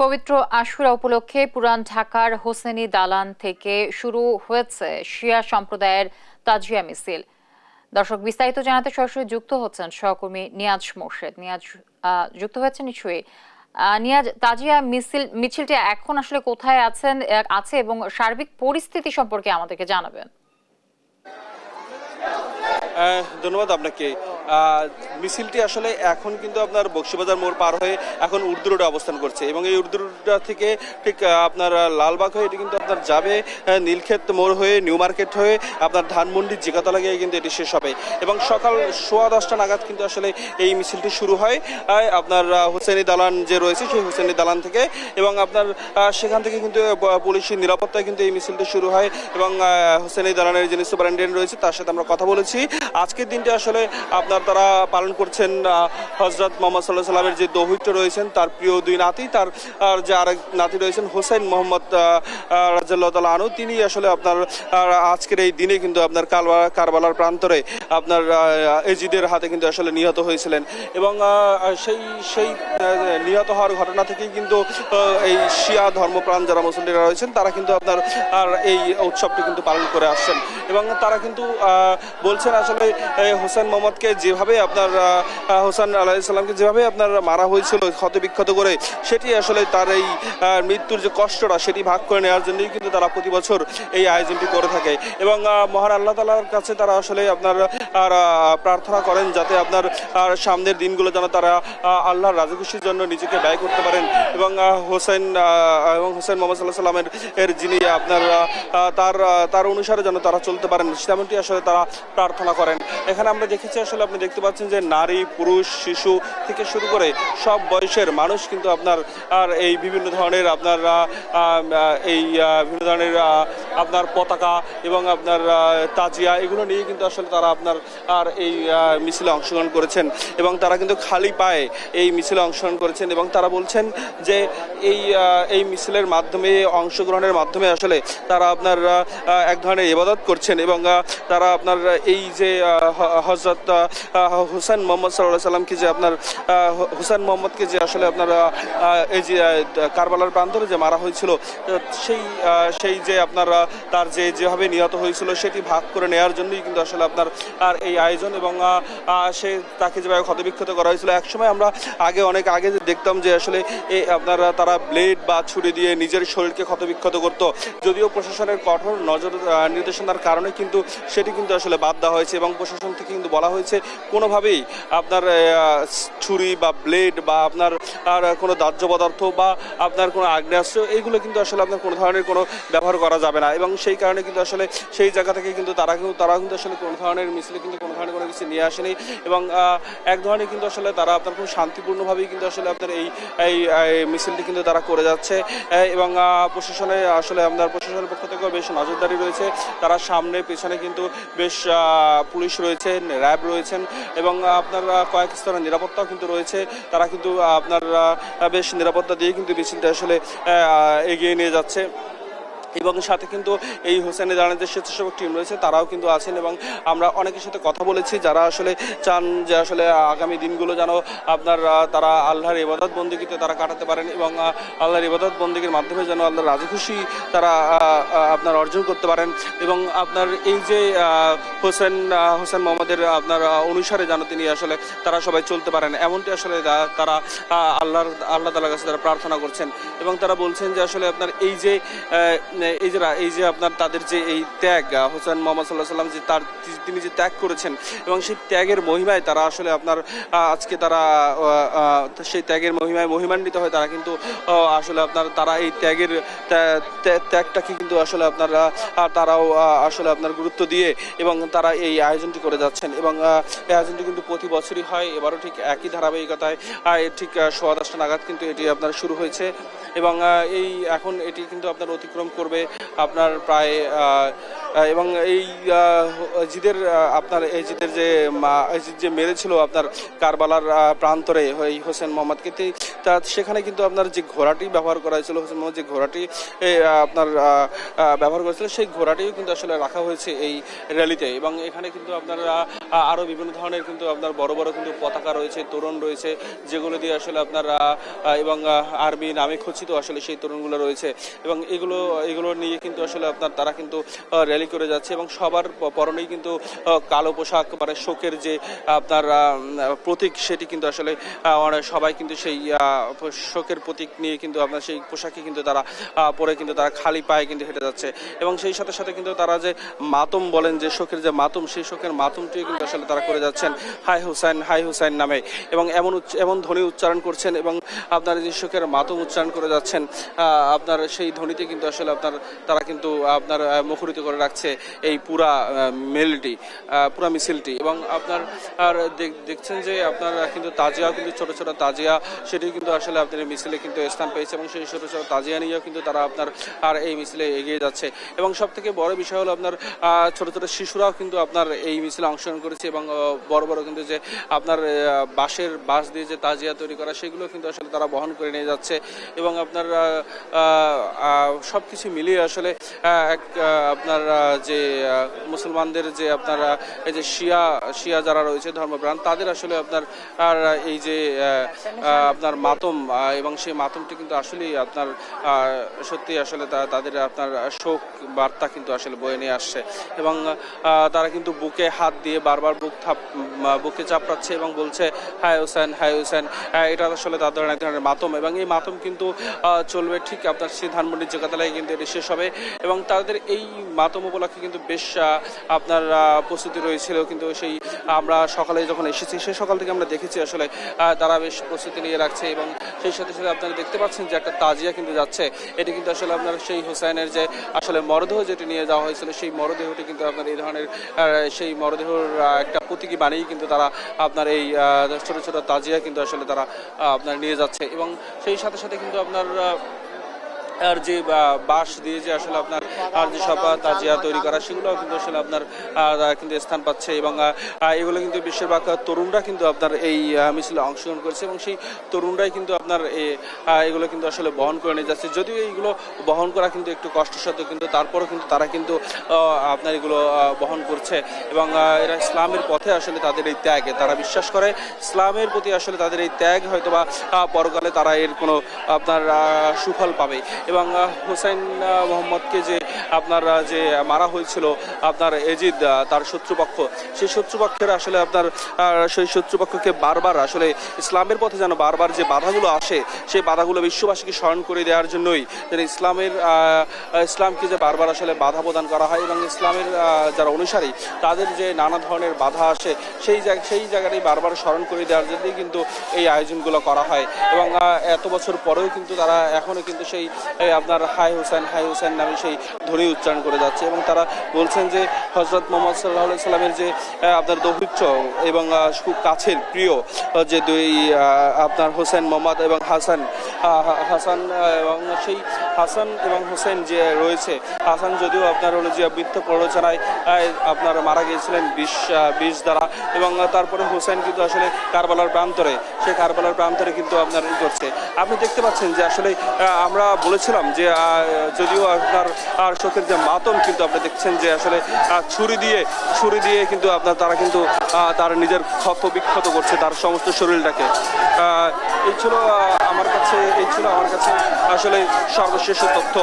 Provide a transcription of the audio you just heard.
পবিত্র আশুরা উপলক্ষে পুরান ঢাকার হোসেনি দালান থেকে শুরু হয়েছে শিয়া সম্প্রদায়ের তাজিয়া মিছিল। দর্শক, বিস্তারিত জানাতে সরাসরি যুক্ত হচ্ছেন সহকর্মী নিয়াজ মোর্শেদ। নিয়াজ, যুক্ত হয়েছেন নিশ্চয়ই। নিয়াজ, তাজিয়া মিছিলটি এখন আসলে কোথায় আছে এবং সার্বিক পরিস্থিতি সম্পর্কে আমাদেরকে জানাবেন। ধন্যবাদ আপনাকে। মিছিলটি আসলে এখন কিন্তু আপনার বক্সিবাজার মোড় পার হয়ে এখন উর্দু রোডে অবস্থান করছে এবং এই উর্দু রোডটা থেকে ঠিক আপনার লালবাগ হয়ে এটি কিন্তু আপনার যাবে নীলক্ষেত মোড় হয়ে নিউ মার্কেট হয়ে আপনার ধানমন্ডি জিগাতলা গিয়ে কিন্তু এটি শেষ হবে এবং সকাল 10:15 নাগাদ কিন্তু আসলে এই মিছিলটি শুরু হয় আপনার হোসেনি দালান যে রয়েছে সেই হোসেনি দালান থেকে এবং আপনার সেখান থেকে কিন্তু পুলিশের নিরাপত্তায় কিন্তু এই মিছিলটি শুরু হয় এবং হোসেনি দালানের যিনি সুপারিনটেন্ডেন্ট রয়েছে তার সাথে আমরা কথা বলেছি। আজকের দিনটি আসলে আপনার তারা পালন করছেন হযরত মুহাম্মদ সাল্লাল্লাহু আলাইহি ওয়াসাল্লামের যে দৌহিত্র রয়েছেন তার প্রিয় দুই নাতি, তার যে আরেক নাতি রয়েছেন হোসেন মোহাম্মদ রাদিয়াল্লাহু তাআলা আনহু, তিনি আসলে আপনার আজকের এই দিনে কিন্তু আপনার কারবালার প্রান্তরে আপনার এজিদের হাতে কিন্তু আসলে নিহত হয়েছিলেন এবং সেই নিহত হওয়ার ঘটনা থেকেই কিন্তু এই শিয়া ধর্মপ্রাণ যারা মুসলিমরা রয়েছেন তারা কিন্তু আপনার এই উৎসবটি কিন্তু পালন করে আসছেন এবং তারা কিন্তু বলছেন আসলে হোসেন মোহাম্মদকে যেভাবে আপনার হোসেন আলাইহিস সালামকে যেভাবে আপনার মারা হয়েছিল ক্ষতবিক্ষত করে, সেটি আসলে তার এই মৃত্যুর যে কষ্টটা সেটি ভাগ করে নেওয়ার জন্যই কিন্তু তারা প্রতি বছর এই আয়োজনটি করে থাকে এবং মহান আল্লাহ তাআলার কাছে তারা আসলে আপনার প্রার্থনা করেন যাতে আপনার সামনের দিনগুলো যেন তারা আল্লাহর রাজখুশির জন্য নিজেকে ব্যয় করতে পারেন এবং হোসেন মোহাম্মদ সাল্লাল্লাহু আলাইহি সাল্লামের যিনি আপনার তার অনুসারে যেন তারা চলতে পারেন, সেমনটি আসলে তারা প্রার্থনা করেন। এখানে আমরা দেখেছি আসলে আপনি দেখতে পাচ্ছেন যে নারী, পুরুষ, শিশু থেকে শুরু করে সব বয়সের মানুষ কিন্তু আপনার এই বিভিন্ন ধরনের আপনার পতাকা এবং আপনার তাজিয়া এগুলো নিয়ে কিন্তু আসলে তারা আপনার এই মিছিলে অংশগ্রহণ করেছেন এবং তারা কিন্তু খালি পায়ে এই মিছিলে অংশগ্রহণ করেছেন এবং তারা বলছেন যে এই মিছিলের মাধ্যমে অংশগ্রহণের মাধ্যমে আসলে তারা আপনার এক ধরনের ইবাদত করছেন এবং তারা আপনার এই যে হযরত হোসেন মোহাম্মদ সাল্লাল্লাহু আলাইহি সাল্লামকে যে আপনার হোসেন মোহাম্মদকে যে আসলে আপনার এই যে কারবালার প্রান্তরে যে মারা হয়েছিল সেই যে আপনার তার যেভাবে নিহত হয়েছিল সেটি ভাগ করে নেওয়ার জন্যই কিন্তু আসলে আপনার এই আয়োজন এবং তাকে যেভাবে ক্ষতবিক্ষত করা হয়েছিল। একসময় আমরা অনেক আগে দেখতাম যে আসলে তারা ব্লেড বা ছুরি দিয়ে নিজের শরীরকে ক্ষতবিক্ষত করত, যদিও প্রশাসনের কঠোর নজর নির্দেশনার কারণে কিন্তু সেটি কিন্তু আসলে বাদ দেওয়া হয়েছে এবং প্রশাসন থেকে কিন্তু বলা হয়েছে কোনোভাবেই আপনার ছুরি বা ব্লেড বা আপনার কোনো দাহ্য পদার্থ বা আপনার কোনো আগ্নেয়াস্ত্র এইগুলো কিন্তু আসলে আপনার কোনো ধরনের কোনো ব্যবহার করা যাবে না এবং সেই কারণে কিন্তু আসলে সেই জায়গা থেকে কিন্তু তারা কিন্তু আসলে কোনো ধরনের মিছিলে কিন্তু কোনো ধরনের কোনো কিছু নিয়ে আসেনি এবং এক ধরনের কিন্তু আসলে তারা আপনার খুব শান্তিপূর্ণভাবেই কিন্তু আসলে আপনার এই মিছিলটি কিন্তু তারা করে যাচ্ছে এবং প্রশাসনের পক্ষ থেকেও বেশ নজরদারি রয়েছে। তারা সামনে পেছনে কিন্তু বেশ পুলিশ রয়েছেন, র্যাব রয়েছেন এবং আপনার কয়েক স্তরের নিরাপত্তাও কিন্তু রয়েছে। তারা কিন্তু আপনার বেশ নিরাপত্তা দিয়ে কিন্তু মিছিলটা আসলে এগিয়ে নিয়ে যাচ্ছে এবং সাথে কিন্তু এই হোসেনি দালানের যে স্বেচ্ছাসেবক টিম রয়েছে তারাও কিন্তু আছেন এবং আমরা অনেকের সাথে কথা বলেছি যারা আসলে চান যে আসলে আগামী দিনগুলো যেন আপনার তারা আল্লাহর ইবাদত বন্দেগীতে তারা কাটাতে পারেন এবং আল্লাহর ইবাদত বন্দেগীর মাধ্যমে যেন আল্লাহর রাজখুশি তারা আপনার অর্জন করতে পারেন এবং আপনার এই যে হোসেন মোহাম্মদের আপনার অনুসারে যেন তিনি আসলে তারা সবাই চলতে পারেন, এমনটি আসলে তারা আল্লাহ তাআলার কাছে তারা প্রার্থনা করছেন এবং তারা বলছেন যে আসলে আপনার এই যে আপনার তাদের যে এই ত্যাগ, হোসেন মোহাম্মদ সাল্লাল্লাহু আলাইহি ওয়াসাল্লাম যে তিনি যে ত্যাগ করেছেন এবং সেই ত্যাগের মহিমায় তারা আসলে আপনার আজকে তারা সেই ত্যাগের মহিমায় মহিমান্বিত হয়। তারা কিন্তু আসলে আপনার তারা এই ত্যাগটাকে কিন্তু আসলে আপনারা তারাও আসলে আপনার গুরুত্ব দিয়ে এবং তারা এই আয়োজনটি করে যাচ্ছেন এবং এই আয়োজনটি কিন্তু প্রতি বছরই হয়। এবারও ঠিক একই ধারাবাহিকতায় ঠিক 10:15 নাগাদ কিন্তু এটি আপনার শুরু হয়েছে এবং এখন এটি কিন্তু আপনার অতিক্রম করবে আপনার প্রায় এবং এই জিদের যে মেরেছিল আপনার কারবালার প্রান্তরে এই হোসেন মোহাম্মদকে, তা সেখানে কিন্তু আপনার যে ঘোড়াটি ব্যবহার করা হয়েছিল, হোসেন মোহাম্মদ যে ঘোড়াটি আপনার ব্যবহার করেছিল, সেই ঘোড়াটিও কিন্তু আসলে রাখা হয়েছে এই র্যালিতে। এবং এখানে কিন্তু আপনার আরও বিভিন্ন ধরনের কিন্তু আপনার বড় বড় কিন্তু পতাকা রয়েছে, তোরণ রয়েছে, যেগুলো দিয়ে আসলে আপনার এবং আর্মি নামে খচিত আসলে সেই তোরণগুলো রয়েছে। এবং এগুলো নিয়ে কিন্তু আসলে আপনার তারা কিন্তু র্যালি করে যাচ্ছে এবং সবার পরনেই কিন্তু কালো পোশাক, মানে শোকের যে আপনার প্রতীক, সেটি কিন্তু আসলে সবাই কিন্তু সেই শোকের প্রতীক নিয়ে কিন্তু আপনার সেই পোশাকই কিন্তু তারা পরে কিন্তু তারা খালি পায়ে কিন্তু হেঁটে যাচ্ছে। এবং সেই সাথে সাথে কিন্তু তারা যে মাতম বলেন, যে শোকের যে মাতম, সেই শোকের মাতমটিও কিন্তু আসলে তারা করে যাচ্ছেন হাই হুসাইন নামে। এবং এমন ধ্বনি উচ্চারণ করছেন এবং আপনার যে শোকের মাতম উচ্চারণ করে যাচ্ছেন, আপনার সেই ধ্বনিতে কিন্তু আসলে আপনার তারা কিন্তু আপনার মুখরিত করে রাখছে এই পুরা মিছিলটি। এবং আপনার দেখছেন যে আপনার কিন্তু তাজিয়া, কিন্তু ছোট ছোট তাজিয়া, সেটি কিন্তু আসলে আপনার এই মিছিলে কিন্তু স্থান পেয়েছে এবং সেই ছোট ছোট তাজিয়া নিয়েও কিন্তু তারা আপনার এই মিছিলে এগিয়ে যাচ্ছে। এবং সব থেকে বড় বিষয় হলো আপনার ছোট ছোট শিশুরাও কিন্তু আপনার এই মিছিলে অংশগ্রহণ করেছে এবং বড় বড় কিন্তু যে আপনার বাঁশ দিয়ে যে তাজিয়া তৈরি করা, সেগুলো কিন্তু আসলে তারা বহন করে নিয়ে যাচ্ছে। এবং আপনার সব কিছু মিলিয়ে আসলে আপনার যে মুসলমানদের যে আপনার এই যে শিয়া যারা রয়েছে ধর্মপ্রাণ, তাদের আসলে আপনার এই যে আপনার মাতম, এবং সেই মাতমটি কিন্তু আসলেই আপনার সত্যি আসলে তাদের আপনার শোক বার্তা কিন্তু আসলে বয়ে নিয়ে আসছে। এবং তারা কিন্তু বুকে হাত দিয়ে বারবার বুকে চাপড়াচ্ছে এবং বলছে হাই হুসেন। এটা আসলে তাদের এক ধরনের মাতম। এবং এই মাতম কিন্তু চলবে ঠিক আপনার সেই ধানমন্ডির জেগাতলায় কিন্তু এটি শেষ হবে। এবং তাদের এই মাতম উপলক্ষে কিন্তু বেশ আপনার প্রস্তুতি রয়েছিল। কিন্তু সেই আমরা সকালে যখন এসেছি, সেই সকাল থেকে আমরা দেখেছি আসলে তারা বেশ প্রস্তুতি নিয়ে রাখছে। এবং সেই সাথে সাথে আপনারা দেখতে পাচ্ছেন যে একটা তাজিয়া কিন্তু যাচ্ছে। এটি কিন্তু আসলে আপনার সেই হুসাইনের যে আসলে মরদেহ যেটি নিয়ে যাওয়া হয়েছিল, সেই মরদেহটি কিন্তু আপনার এই ধরনের সেই মরদেহর একটা প্রতীকী বানিয়ে কিন্তু তারা আপনার এই ছোট ছোট তাজিয়া কিন্তু আসলে তারা আপনার নিয়ে যাচ্ছে। এবং সেই সাথে সাথে কিন্তু আপনার আর যে বাঁশ দিয়ে যে আসলে আপনার আর যে সব তাজিয়া তৈরি করা, সেগুলো কিন্তু আসলে আপনার কিন্তু স্থান পাচ্ছে। এবং এগুলো কিন্তু বেশিরভাগ তরুণরা কিন্তু আপনার এই মিছিলে অংশগ্রহণ করেছে এবং সেই তরুণরাই কিন্তু আপনার এগুলো কিন্তু আসলে বহন করে নিয়ে যাচ্ছে। যদিও এইগুলো বহন করা কিন্তু একটু কষ্টসাধ্য, কিন্তু তারপরেও কিন্তু তারা কিন্তু আপনার এগুলো বহন করছে। এবং এরা ইসলামের পথে আসলে তাদের এই ত্যাগ, তারা বিশ্বাস করে ইসলামের প্রতি আসলে তাদের এই ত্যাগ হয়তোবা পরকালে তারা এর কোনো আপনার সুফল পাবে। এবং হুসাইন মোহাম্মদকে যে আপনার যে মারা হয়েছিল আপনার এজিদ, তার শত্রুপক্ষ, সেই শত্রুপক্ষের আসলে আপনার সেই শত্রুপক্ষকে বারবার আসলে ইসলামের পথে যেন বারবার যে বাধাগুলো আসে, সেই বাধাগুলো বিশ্ববাসীকে স্মরণ করে দেওয়ার জন্যই যেন ইসলামকে যে বারবার আসলে বাধা প্রদান করা হয় এবং ইসলামের যারা অনুসারী তাদের যে নানা ধরনের বাধা আসে, সেই জায়গাটাই বারবার স্মরণ করে দেওয়ার জন্যই কিন্তু এই আয়োজনগুলো করা হয়। এবং এত বছর পরেও কিন্তু তারা এখনও কিন্তু সেই আপনার হাই হুসাইন নামে সেই ধ্বনি উচ্চারণ করে যাচ্ছে। এবং তারা বলছেন যে হযরত মুহাম্মদ সাল্লাল্লাহু আলাইহি সাল্লামের যে আপনার দৌহিত্র এবং খুব কাছের প্রিয় যে দুই আপনার হোসেন মোহাম্মদ এবং হাসান এবং সেই হাসান এবং হোসেন যে রয়েছে, হাসান যদিও আপনার হলো যে বৃত্ত প্ররোচনায় আপনার মারা গিয়েছিলেন বিষ দ্বারা। এবং তারপরে হোসেন কিন্তু আসলে কারবালার প্রান্তরে কিন্তু আপনার করছে। আপনি দেখতে পাচ্ছেন যে আসলে আমরা বলেছিলাম যে যদিও আপনার শোকের যে মাতম, কিন্তু আপনি দেখছেন যে আসলে ছুরি দিয়ে কিন্তু আপনার তারা কিন্তু তার নিজের ক্ষত বিক্ষত করছে তার সমস্ত শরীরটাকে। এই ছিল আমার কাছে আসলে সর্বশেষ তথ্য।